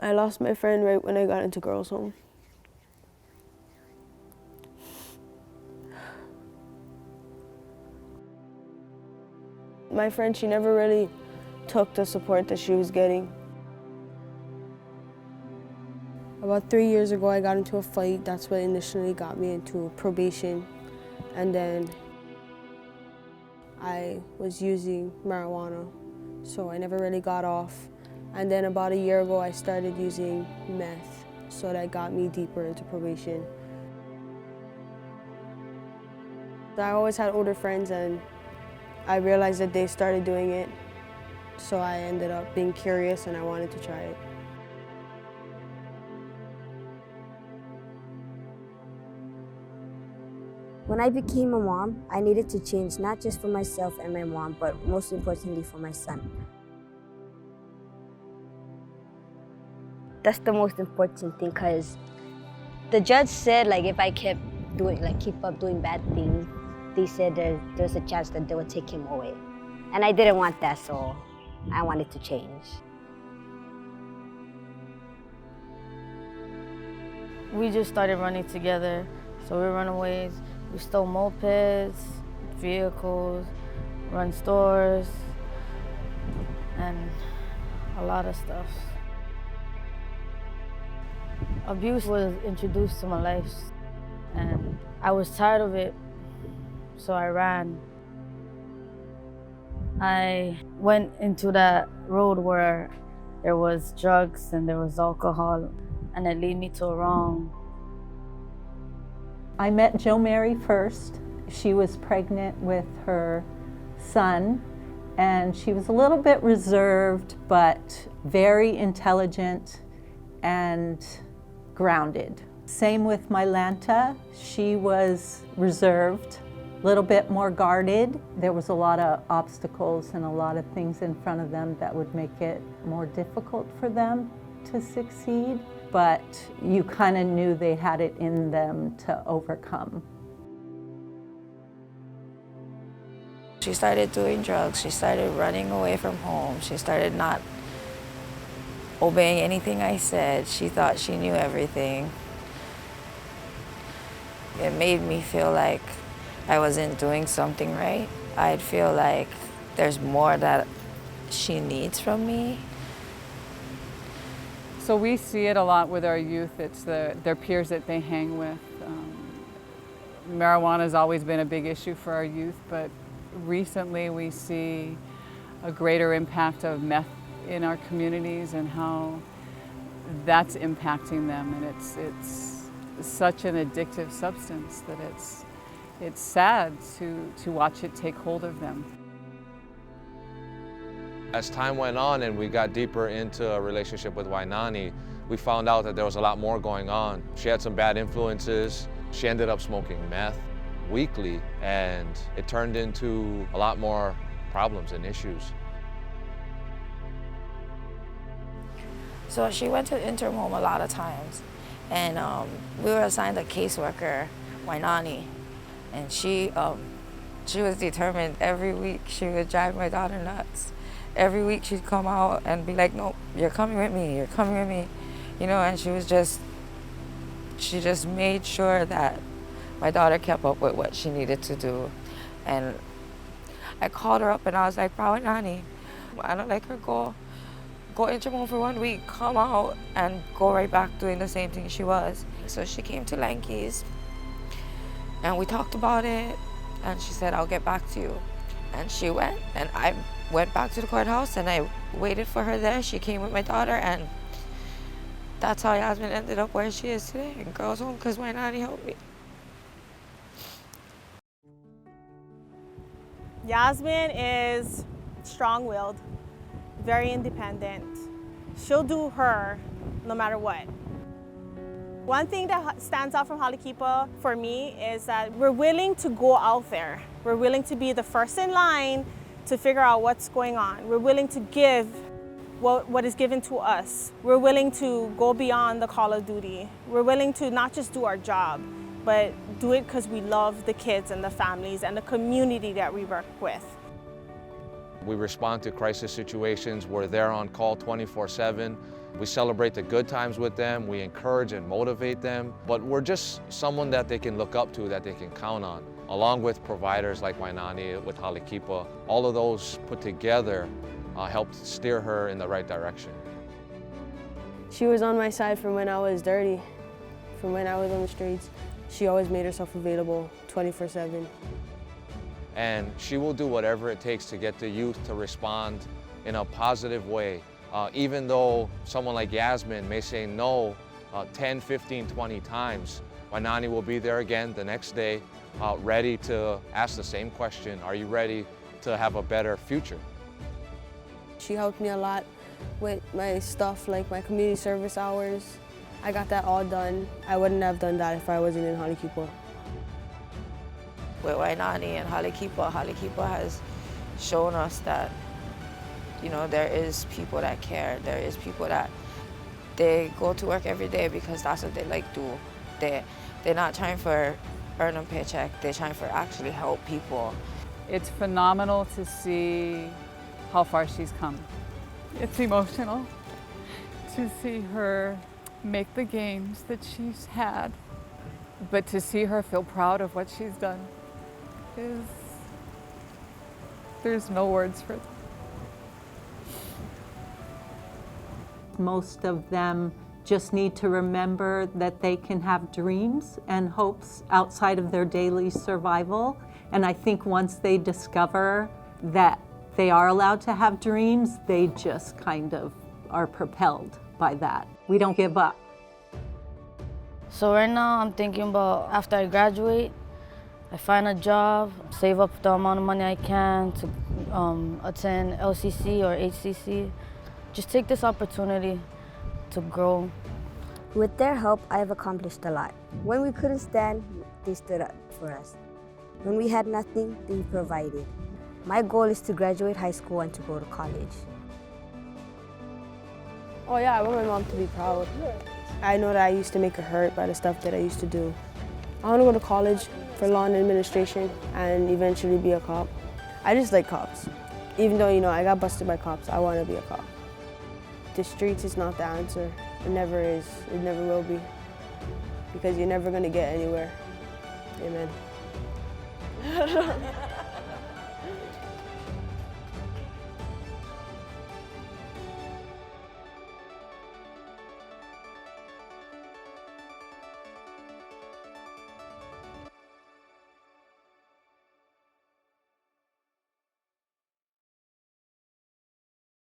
I lost my friend right when I got into girls' home. My friend, she never really took the support that she was getting. About 3 years ago, I got into a fight. That's what initially got me into probation. And then I was using marijuana, so I never really got off. And then about a year ago, I started using meth, so that got me deeper into probation. I always had older friends, and I realized that they started doing it, so I ended up being curious and I wanted to try it. When I became a mom, I needed to change, not just for myself and my mom, but most importantly for my son. That's the most important thing, because the judge said, like, if I kept doing, like, keep up doing bad things, they said there's a chance that they would take him away. And I didn't want that, so I wanted to change. We just started running together, so we run aways. We stole mopeds, vehicles, run stores, and a lot of stuff. Abuse was introduced to my life, and I was tired of it, so I ran. I went into that road where there was drugs and there was alcohol, and it led me to a wrong. I met Jo Mary first. She was pregnant with her son, and she was a little bit reserved, but very intelligent and grounded. Same with Mylanta. She was reserved, a little bit more guarded. There was a lot of obstacles and a lot of things in front of them that would make it more difficult for them to succeed, but you kind of knew they had it in them to overcome. She started doing drugs. She started running away from home. She started not obeying anything I said. She thought she knew everything. It made me feel like I wasn't doing something right. I'd feel like there's more that she needs from me. So we see it a lot with our youth. It's their peers that they hang with. Marijuana has always been a big issue for our youth, but recently we see a greater impact of meth in our communities and how that's impacting them. And it's such an addictive substance that it's sad to watch it take hold of them. As time went on and we got deeper into a relationship with Wainani, we found out that there was a lot more going on. She had some bad influences. She ended up smoking meth weekly, and it turned into a lot more problems and issues. So she went to interim home a lot of times, and we were assigned a caseworker, Wainani, and she was determined. Every week she would drive my daughter nuts. Every week she'd come out and be like, "No, you're coming with me, you're coming with me," you know, and she just made sure that my daughter kept up with what she needed to do. And I called her up and I was like, "Wainani, I don't let her go interim home for 1 week, come out and go right back doing the same thing she was." So she came to Lanky's and we talked about it, and she said, "I'll get back to you." And she went, and I went back to the courthouse and I waited for her there. She came with my daughter, and that's how Yasmin ended up where she is today, in girls' home, because my nanny helped me. Yasmin is strong-willed, very independent. She'll do her no matter what. One thing that stands out from Hale Kipa for me is that we're willing to go out there. We're willing to be the first in line to figure out what's going on. We're willing to give what is given to us. We're willing to go beyond the call of duty. We're willing to not just do our job, but do it because we love the kids and the families and the community that we work with. We respond to crisis situations. We're there on call 24/7. We celebrate the good times with them, we encourage and motivate them, but we're just someone that they can look up to, that they can count on, along with providers like Wainani with Hale Kipa. All of those put together helped steer her in the right direction. She was on my side from when I was dirty, from when I was on the streets. She always made herself available 24/7. And she will do whatever it takes to get the youth to respond in a positive way. Even though someone like Yasmin may say no 10, 15, 20 times, Wainani will be there again the next day, ready to ask the same question, are you ready to have a better future? She helped me a lot with my stuff, like my community service hours. I got that all done. I wouldn't have done that if I wasn't in Hale Kipa. With Wainani and Hale Kipa has shown us that, you know, there is people that care. There is people that they go to work every day because that's what they like to do. They're not trying for earn a paycheck. They're trying for actually help people. It's phenomenal to see how far she's come. It's emotional to see her make the gains that she's had, but to see her feel proud of what she's done there's no words for it. Most of them just need to remember that they can have dreams and hopes outside of their daily survival. And I think once they discover that they are allowed to have dreams, they just kind of are propelled by that. We don't give up. So right now I'm thinking about after I graduate, I find a job, save up the amount of money I can to attend LCC or HCC. Just take this opportunity to grow. With their help, I've accomplished a lot. When we couldn't stand, they stood up for us. When we had nothing, they provided. My goal is to graduate high school and to go to college. Oh yeah, I want my mom to be proud. I know that I used to make her hurt by the stuff that I used to do. I want to go to college for law and administration and eventually be a cop. I just like cops. Even though, you know, I got busted by cops, I want to be a cop. The streets is not the answer. It never is. It never will be. Because you're never going to get anywhere. Amen.